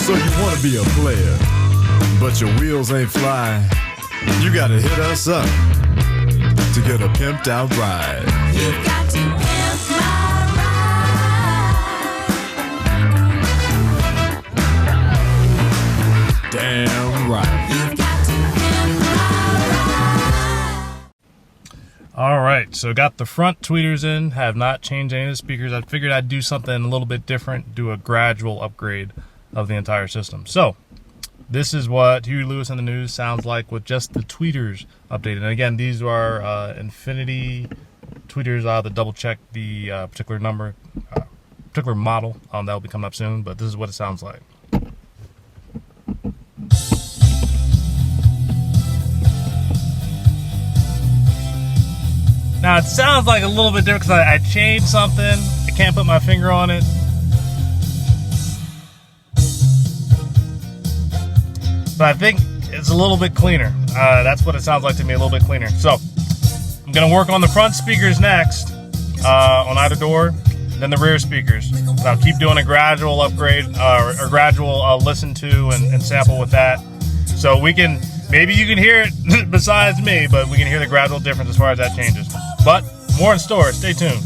So you wanna be a player, but your wheels ain't flying. You gotta hit us up to get a pimped out ride. You've got to pimp my ride. Damn right. You've got to pimp my ride. All right, so got the front tweeters in, have not changed any of the speakers. I figured I'd do something a little bit different, do a gradual upgrade of the entire system. So this is what Huey Lewis in the News sounds like with just the tweeters updated. And again, these are Infinity tweeters that double check the particular number, particular model. That will be coming up soon, but this is what it sounds like. Now it sounds like a little bit different because I changed something. I can't put my finger on it. But I think it's a little bit cleaner. That's what it sounds like to me, a little bit cleaner. So I'm going to work on the front speakers next, on either door, then the rear speakers. And I'll keep doing a gradual upgrade, or gradual listen to and sample with that. So we can, maybe you can hear it besides me, but we can hear the gradual difference as far as that changes. But more in store. Stay tuned.